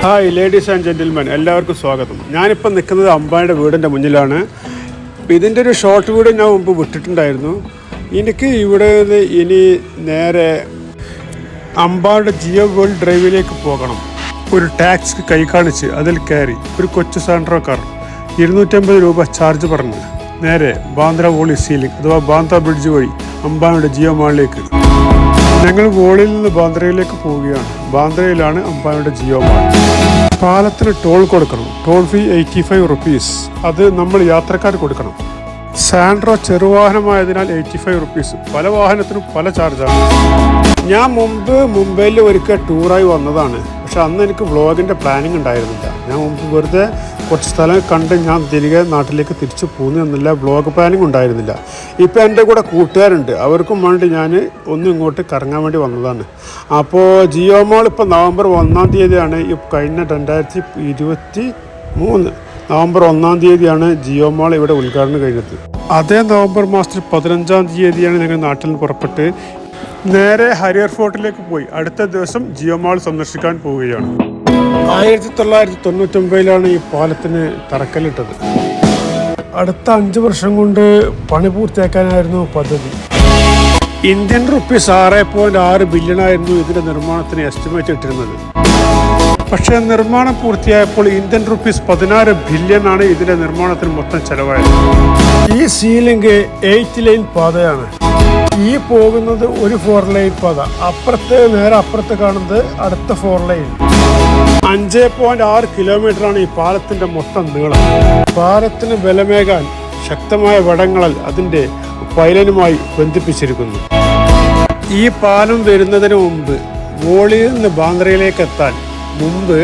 Hi ladies and gentlemen, എല്ലാവർക്കും സ്വാഗതം. ഞാനിപ്പോൾ നിൽക്കുന്നത് അംബാനിയുടെ വീടിൻ്റെ മുന്നിലാണ്. ഇതിൻ്റെ ഒരു ഷോർട്ട് വീഡിയോ ഞാൻ മുമ്പ് വിട്ടിട്ടുണ്ടായിരുന്നു. എനിക്ക് ഇവിടെ നിന്ന് ഇനി നേരെ അംബാനിയുടെ ജിയോ വേൾഡ് ഡ്രൈവിലേക്ക് പോകണം. ഒരു ടാക്സി കൈ കാണിച്ച് അതിൽ കയറി ഒരു കൊച്ചു സാൻഡ്രോ കാർ 250 രൂപ ചാർജ് പറഞ്ഞ് നേരെ ബാന്ദ്ര വോളി സീലിംഗ് അഥവാ ബാന്ദ്ര ബ്രിഡ്ജ് വഴി അംബാനിയുടെ ജിയോ മാളിലേക്ക്. ഞങ്ങൾ വോളിയിൽ നിന്ന് ബാന്ദ്രയിലേക്ക് പോവുകയാണ്. ബാന്ദ്രയിലാണ് അംബാനിയുടെ ജിയോ മാൾ. പാലത്തിന് ടോൾ കൊടുക്കണം. Toll fee 85 rupees. അത് നമ്മൾ യാത്രക്കാർ കൊടുക്കണം. സാൻഡ്രോ ചെറുവാഹനമായതിനാൽ 85 റുപ്പീസ്. പല വാഹനത്തിനും പല ചാർജാണ്. ഞാൻ മുമ്പ് മുംബൈയിൽ ഒരിക്കൽ ടൂറായി വന്നതാണ്. പക്ഷെ അന്ന് എനിക്ക് വ്ളോഗിൻ്റെ പ്ലാനിങ് ഉണ്ടായിരുന്നില്ല. ഞാൻ മുമ്പ് വെറുതെ കുറച്ച് സ്ഥലം കണ്ട് ഞാൻ തിരികെ നാട്ടിലേക്ക് തിരിച്ചു പോകുന്നില്ല. വ്ളോഗ് പ്ലാനിങ് ഉണ്ടായിരുന്നില്ല. ഇപ്പോൾ എൻ്റെ കൂടെ കൂട്ടുകാരുണ്ട്. അവർക്കും വേണ്ടി ഞാൻ ഇങ്ങോട്ട് കറങ്ങാൻ വേണ്ടി വന്നതാണ്. അപ്പോൾ ജിയോ മാൾ ഇപ്പോൾ നവംബർ 1-ാം തീയതിയാണ് ഈ കഴിഞ്ഞ 2023 നവംബർ 1-ാം തീയതിയാണ് ജിയോ മാൾ ഇവിടെ ഉദ്ഘാടനം കഴിഞ്ഞത്. അതേ നവംബർ മാസത്തിൽ 15-ാം തീയതിയാണ് ഞങ്ങൾ നാട്ടിൽ നിന്ന് പുറപ്പെട്ട് നേരെ ഹരിയർ ഫോർട്ടിലേക്ക് പോയി. അടുത്ത ദിവസം ജിയോ മാൾ സന്ദർശിക്കാൻ പോവുകയാണ്. 1999 ഈ പാലത്തിന് തറക്കല്ലിട്ടത്. അടുത്ത 5 വർഷം കൊണ്ട് പണി പൂർത്തിയാക്കാനായിരുന്നു പദ്ധതി. ഇന്ത്യൻ റുപ്പീസ് 6.6 ബില്യണായിരുന്നു ഇതിൻ്റെ നിർമ്മാണത്തിന് എസ്റ്റിമേറ്റ് ഇട്ടിരുന്നത്. പക്ഷേ നിർമ്മാണം പൂർത്തിയായപ്പോൾ ഇന്ത്യൻ റുപ്പീസ് 16 ബില്യണാണ് ഇതിൻ്റെ നിർമ്മാണത്തിന് മൊത്തം ചെലവായത്. ഈ സീലിംഗ് 8 ലൈൻ പാതയാണ്. ഈ പോകുന്നത് ഒരു 4 ലൈൻ പാത. നേരെ അപ്പുറത്ത് കാണുന്നത് അടുത്ത 4 ലൈൻ. 5.6 കിലോമീറ്ററാണ് ഈ പാലത്തിന്റെ മൊത്തം നീളം. പാലത്തിന് ബലമേകാൻ ശക്തമായ വടങ്ങളാൽ അതിന്റെ പൈലനുമായി ബന്ധിപ്പിച്ചിരിക്കുന്നു. ഈ പാലം വരുന്നതിന് മുമ്പ് വോളിയിൽ നിന്ന് ബാന്ദ്രയിലേക്ക് എത്താൻ മുമ്പ്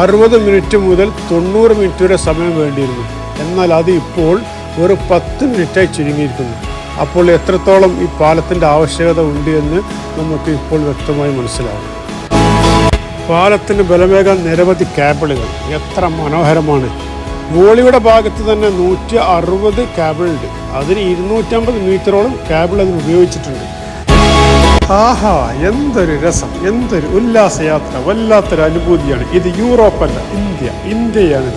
60 മിനിറ്റ് മുതൽ 90 മിനിറ്റ് വരെ സമയം വേണ്ടിയിരുന്നു. എന്നാൽ അത് ഇപ്പോൾ വെറും 10 മിനിറ്റായി ചുരുങ്ങിയിരിക്കുന്നു. അപ്പോൾ എത്രത്തോളം ഈ പാലത്തിൻ്റെ ആവശ്യകത ഉണ്ട് എന്ന് നമുക്ക് ഇപ്പോൾ വ്യക്തമായി മനസ്സിലാവും. പാലത്തിന് ബലമേകാൻ നിരവധി കേബിളുകൾ. എത്ര മനോഹരമാണ്! വോളിയുടെ ഭാഗത്ത് തന്നെ 160 കേബിളുണ്ട്. അതിന് 250 മീറ്ററോളം കേബിൾ അതിന് ഉപയോഗിച്ചിട്ടുണ്ട്. ആഹാ, എന്തൊരു രസം, എന്തൊരു ഉല്ലാസയാത്ര! വല്ലാത്തൊരു അനുഭൂതിയാണ്. ഇത് യൂറോപ്പല്ല, ഇന്ത്യയാണ്.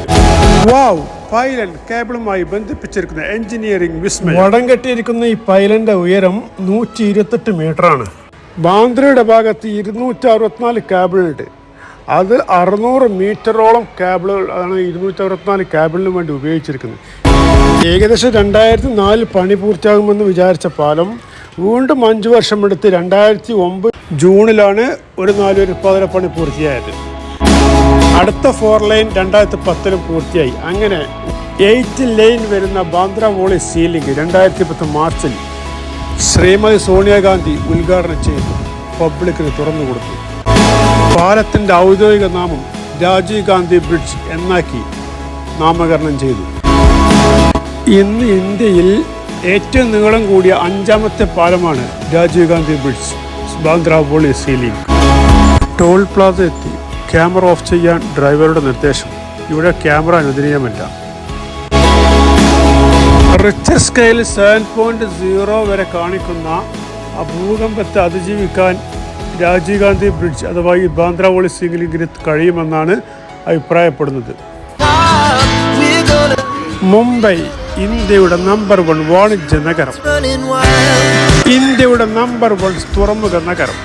വാവ്! പൈലൻ കേബിളുമായി ബന്ധിപ്പിച്ചിരിക്കുന്ന എഞ്ചിനീയറിംഗ് വിസ്മയം. വടം കെട്ടിയിരിക്കുന്ന ഈ പൈലന്റെ ഉയരം 128 മീറ്ററാണ്. ബാന്ദ്രയുടെ ഭാഗത്ത് 264 കേബിളുണ്ട്. അത് 600 മീറ്ററോളം കേബിളുകൾ ആണ് 264 കേബിളിന് വേണ്ടി ഉപയോഗിച്ചിരിക്കുന്നത്. ഏകദേശം 2004 പണി പൂർത്തിയാകുമെന്ന് വിചാരിച്ച പാലം വീണ്ടും 5 വർഷം എടുത്ത് 2009 ജൂണിലാണ് ഒരു 4 ഉൽപ്പാദന പണി പൂർത്തിയായത്. അടുത്ത 4 ലൈൻ 2010 പൂർത്തിയായി. അങ്ങനെ 8 ലൈൻ വരുന്ന ബാന്ദ്ര വോളി സീലിംഗ് 2010 മാർച്ചിൽ ശ്രീമതി സോണിയാഗാന്ധി ഉദ്ഘാടനം ചെയ്തു, പബ്ലിക്കിന് തുറന്നു കൊടുത്തു. പാലത്തിൻ്റെ ഔദ്യോഗിക നാമം രാജീവ് ഗാന്ധി ബ്രിഡ്ജ് എന്നാക്കി നാമകരണം ചെയ്തു. ഇന്ന് ഇന്ത്യയിൽ ഏറ്റവും നീളം കൂടിയ 5ാമത്തെ പാലമാണ് Rajiv Gandhi bridge Bandra Worli sea link. Toll plaza എത്തി. ക്യാമറ ഓഫ് ചെയ്യാൻ ഡ്രൈവറുടെ നിർദ്ദേശം. ഇവിടെ ക്യാമറ അനുവദനീയമല്ല. റിച്ചർ സ്കെയിൽ 7.0 വരെ കാണിക്കുന്ന ആ ഭൂകമ്പത്തെ അതിജീവിക്കാൻ രാജീവ് ഗാന്ധി ബ്രിഡ്ജ് അഥവാ ഈ ബാന്ദ്ര വോളി സീലിംഗിന് കഴിയുമെന്നാണ് അഭിപ്രായപ്പെടുന്നത്. മുംബൈ ഇന്ത്യയുടെ നമ്പർ 1 വാണിജ്യ നഗരം, ഇന്ത്യയുടെ നമ്പർ 1 തുറമുഖ നഗരം,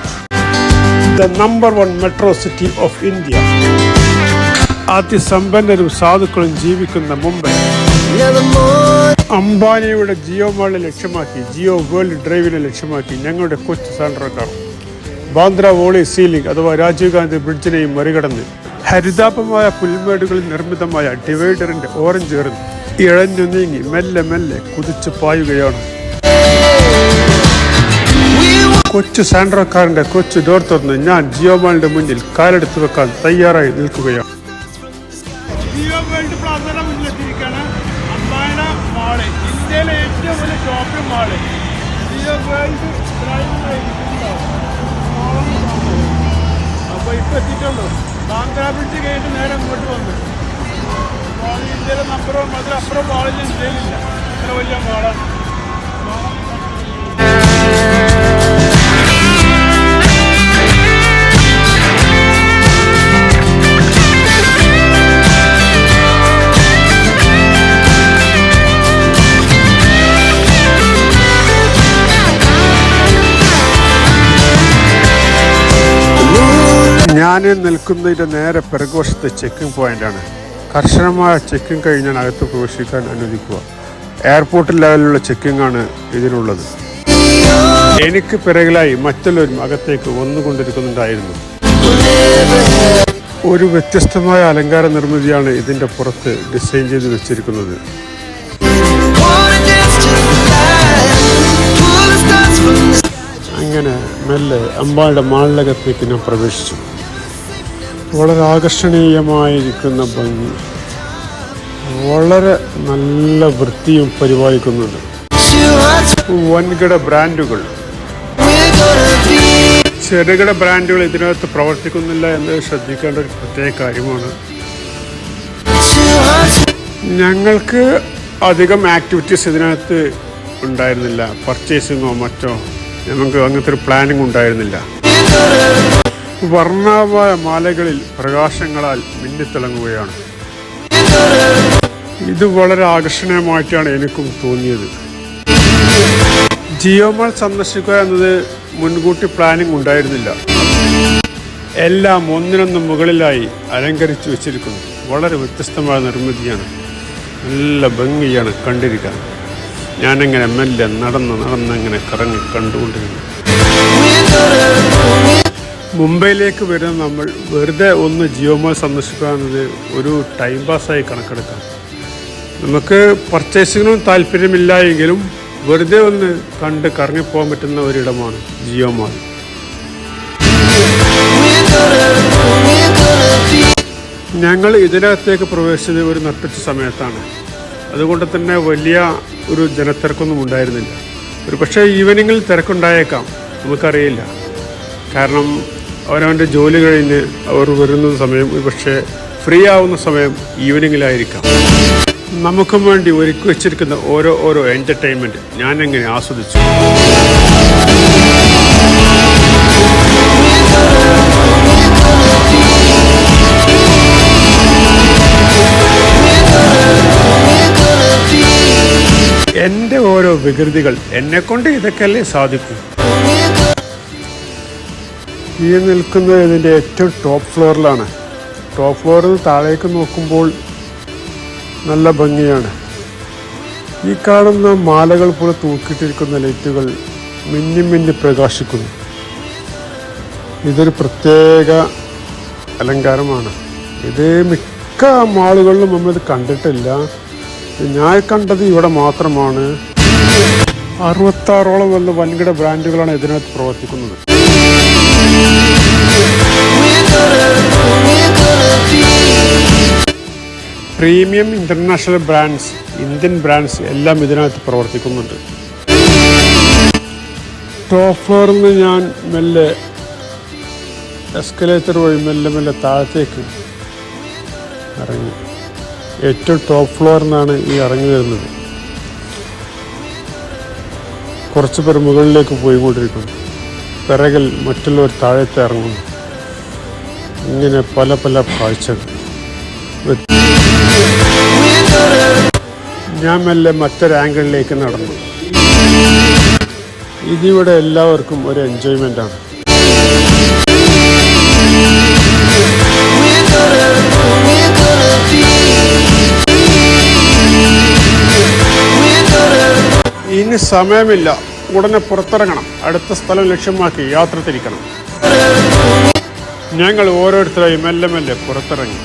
the number 1 metro city of India. അതിസമ്പന്നരും സാധുക്കളും ജീവിക്കുന്ന മുംബൈ. അംബാനിയുടെ ജിയോ മാളിനെ ലക്ഷ്യമാക്കി, ജിയോ വേൾഡ് ഡ്രൈവിനെ ലക്ഷ്യമാക്കി ഞങ്ങളുടെ കൊച്ചു Santro car Bandra Worli sea link അഥവാ രാജീവ് ഗാന്ധി ബ്രിഡ്ജിനെയും മറികടന്ന് ഹരിതാപമായ പുൽമേടുകളിൽ നിർമ്മിതമായ ഡിവൈഡറിന്റെ ഓറഞ്ച് എറിഞ്ഞ് ഇഴഞ്ഞു നീങ്ങി മെല്ലെ മെല്ലെ കുതിച്ചു പായുകയാണ്. കൊച്ചു സാൻഡ്രോ കാറിന്റെ കൊച്ചു ഡോർ തുറന്ന് ഞാൻ ജിയോ മാളിന്റെ മുന്നിൽ കാലെടുത്ത് വെക്കാൻ തയ്യാറായി നിൽക്കുകയാണ്. ജിയോ വേൾഡ് പ്ലാസയുടെ മുന്നിലെത്തിയിരിക്കുകയാണ്. അംബാനിയുടെ മാള്, ഇന്ത്യയിലെ ഏറ്റവും വലിയ ഷോപ്പിംഗ് മാള് ജിയോ വേൾഡ് അപ്പോൾ ഇപ്പോൾ എത്തിയിട്ടുള്ളൂ. ബാന്ദ്ര ബ്രിഡ്ജ് കഴിഞ്ഞിട്ട് നേരെ ഇങ്ങോട്ട് വന്നു. ഇന്ത്യയിലെ നമ്പർ 1 അതിലപ്പുറം മാളിൽ ഇന്ത്യയിലില്ല. ഇത്ര വലിയ മാളാണ്. ഞാൻ നിൽക്കുന്നതിൻ്റെ നേരെ പിറകുവശത്തെ ചെക്കിംഗ് പോയിൻ്റാണ്. കർശനമായ ചെക്കിംഗ് കഴിഞ്ഞാൽ അകത്ത് പ്രവേശിക്കാൻ അനുവദിക്കുക. എയർപോർട്ട് ലെവലിലുള്ള ചെക്കിംഗ് ആണ് ഇതിനുള്ളത്. എനിക്ക് പിറകിലായി മറ്റുള്ളവരും അകത്തേക്ക് വന്നുകൊണ്ടിരിക്കുന്നുണ്ടായിരുന്നു. ഒരു വ്യത്യസ്തമായ അലങ്കാര നിർമ്മിതിയാണ് ഇതിൻ്റെ പുറത്ത് ഡിസൈൻ ചെയ്ത് വെച്ചിരിക്കുന്നത്. അങ്ങനെ മെല്ലെ അമ്പാടിയുടെ മാളിലകത്തേക്ക് ഞാൻ പ്രവേശിച്ചു. വളരെ ആകർഷണീയമായിരിക്കുന്ന ഭംഗി, വളരെ നല്ല വൃത്തിയും പരിപാലിക്കുന്നുണ്ട്. വൻകിട ബ്രാൻഡുകൾ, ചെറുകിട ബ്രാൻഡുകൾ ഇതിനകത്ത് പ്രവർത്തിക്കുന്നില്ല എന്ന് ശ്രദ്ധിക്കേണ്ട ഒരു പ്രത്യേക കാര്യമാണ്. ഞങ്ങൾക്ക് അധികം ആക്ടിവിറ്റീസ് ഇതിനകത്ത് ഉണ്ടായിരുന്നില്ല. പർച്ചേസിങ്ങോ മറ്റോ ഞങ്ങൾക്ക് അങ്ങനത്തെ ഒരു പ്ലാനിങ് ഉണ്ടായിരുന്നില്ല. വർണ്ണാഭമായ മാലകളിൽ പ്രകാശങ്ങളാൽ മിന്നിത്തിളങ്ങുകയാണ്. ഇത് വളരെ ആകർഷണീയമായിട്ടാണ് എനിക്കും തോന്നിയത്. ജിയോ മാൾ സന്ദർശിക്കുക എന്നത് മുൻകൂട്ടി പ്ലാനിങ് ഉണ്ടായിരുന്നില്ല. എല്ലാം ഒന്നിനൊന്ന് മുകളിലായി അലങ്കരിച്ചു വെച്ചിരിക്കുന്നു. വളരെ വ്യത്യസ്തമായ നിർമ്മിതിയാണ്, നല്ല ഭംഗിയാണ് കണ്ടിരിക്കാൻ. ഞാനങ്ങനെ മെല്ലെ നടന്നങ്ങനെ കറങ്ങി കണ്ടുകൊണ്ടിരുന്നു. മുംബൈയിലേക്ക് വരുന്ന നമ്മൾ വെറുതെ ഒന്ന് ജിയോ മാൾ സന്ദർശിക്കുക എന്നത് ഒരു ടൈം പാസ്സായി കണക്കെടുക്കാം. നമുക്ക് പർച്ചേസിങ്ങിനും താല്പര്യമില്ല എങ്കിലും വെറുതെ ഒന്ന് കണ്ട് കറങ്ങിപ്പോകാൻ പറ്റുന്ന ഒരിടമാണ് ജിയോ മാൾ. ഞങ്ങൾ ഇതിനകത്തേക്ക് പ്രവേശിച്ചത് ഒരു നട്ടുച്ച സമയത്താണ്. അതുകൊണ്ട് തന്നെ വലിയ ഒരു ജനത്തിരക്കൊന്നും ഉണ്ടായിരുന്നില്ല. ഒരു പക്ഷേ ഈവനിങ്ങിൽ തിരക്കുണ്ടായേക്കാം, നമുക്കറിയില്ല. കാരണം അവരവൻ്റെ ജോലി കഴിഞ്ഞ് അവർ വരുന്ന സമയം ഒരു പക്ഷേ ഫ്രീ ആവുന്ന സമയം ഈവനിങ്ങിലായിരിക്കാം. നമുക്കും വേണ്ടി ഒരുക്കി വെച്ചിരിക്കുന്ന ഓരോ എൻ്റർടൈൻമെൻറ്റ് ഞാനെങ്ങനെ ആസ്വദിച്ചു. എൻ്റെ ഓരോ വികൃതികൾ എന്നെക്കൊണ്ട് ഇതൊക്കെയല്ലേ സാധിക്കും. ഈ നിൽക്കുന്നത് ഇതിൻ്റെ ഏറ്റവും ടോപ്പ് ഫ്ലോറിലാണ്. ടോപ്പ് ഫ്ലോറിൽ നിന്ന് താഴേക്ക് നോക്കുമ്പോൾ നല്ല ഭംഗിയാണ്. ഈ കാണുന്ന മാലകൾ പോലെ തൂക്കിയിട്ടിരിക്കുന്ന ലൈറ്റുകൾ മിന്നി പ്രകാശിക്കുന്നു. ഇതൊരു പ്രത്യേക അലങ്കാരമാണ്. ഇത് മിക്ക മാളുകളിലും നമ്മളിത് കണ്ടിട്ടില്ല. ഞാൻ കണ്ടത് ഇവിടെ മാത്രമാണ്. 66ഓളം വല്ല വൻകിട ബ്രാൻഡുകളാണ് ഇതിനകത്ത് പ്രവർത്തിക്കുന്നത്. Premium international brands, Indian brands എല്ലാം ഇതിനകത്ത് പ്രവർത്തിക്കുന്നുണ്ട്. ടോപ്പ് ഫ്ലോറിൽ നിന്ന് ഞാൻ മെല്ലെ എസ്കലേറ്റർ വഴി മെല്ലെ താഴത്തേക്ക് ഇറങ്ങി. ഏറ്റവും ടോപ്പ് ഫ്ലോറിൽ നിന്നാണ് ഈ ഇറങ്ങി വരുന്നത്. കുറച്ച് പേർ മുകളിലേക്ക് പോയിക്കൊണ്ടിരിക്കുന്നു. പിറകിൽ മറ്റുള്ളവർ താഴത്തെ ഇറങ്ങുന്നു. ഇങ്ങനെ പല കാഴ്ചകൾ. ഞാൻ മെല്ലെ മറ്റൊരു ആംഗിളിലേക്ക് നടന്നു. ഇതിവിടെ എല്ലാവർക്കും ഒരു എൻജോയ്മെൻ്റാണ്. ഇനി സമയമില്ല, ഉടനെ പുറത്തിറങ്ങണം. അടുത്ത സ്ഥലം ലക്ഷ്യമാക്കി യാത്ര തിരിക്കണം. ഞങ്ങൾ ഓരോരുത്തരായി മെല്ലെ പുറത്തിറങ്ങി.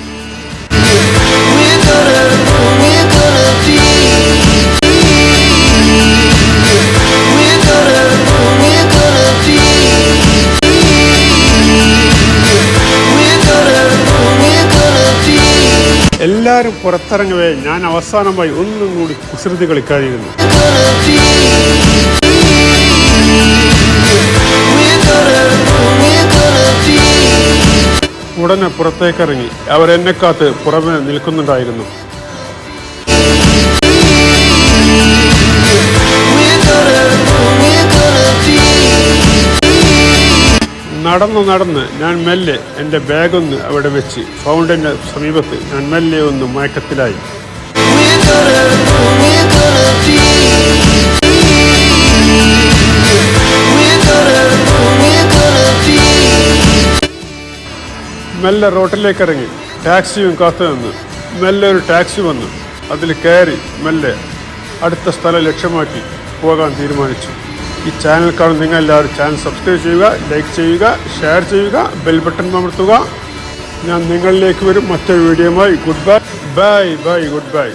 എല്ലാവരും പുറത്തിറങ്ങവേ ഞാൻ അവസാനമായി ഒന്നും കൂടി കുസൃതി കളിക്കാതിരുന്നു. ഉടനെ പുറത്തേക്കിറങ്ങി. അവരെന്നെ കാത്ത് പുറമെ നിൽക്കുന്നുണ്ടായിരുന്നു. നടന്ന് ഞാൻ മെല്ലെ എൻ്റെ ബാഗൊന്ന് അവിടെ വെച്ച് ഫൗണ്ടൻ്റെ സമീപത്ത് ഞാൻ മെല്ലെ ഒന്ന് മയക്കത്തിലായി. മെല്ലെ റോട്ടിലേക്ക് ഇറങ്ങി ടാക്സിയും കാത്തു നിന്ന് മെല്ലെ ഒരു ടാക്സി വന്നു. അതിൽ കയറി മെല്ലെ അടുത്ത സ്ഥലം ലക്ഷ്യമാക്കി പോകാൻ തീരുമാനിച്ചു. ഈ ചാനൽ കാണുന്ന നിങ്ങൾ എല്ലാവരും ചാനൽ സബ്സ്ക്രൈബ് ചെയ്യുക, ലൈക്ക് ചെയ്യുക, ഷെയർ ചെയ്യുക, ബെൽ ബട്ടൺ അമർത്തുക. ഞാൻ നിങ്ങളിലേക്ക് വരും മറ്റൊരു വീഡിയോയുമായി. Good bye, bye bye, good bye.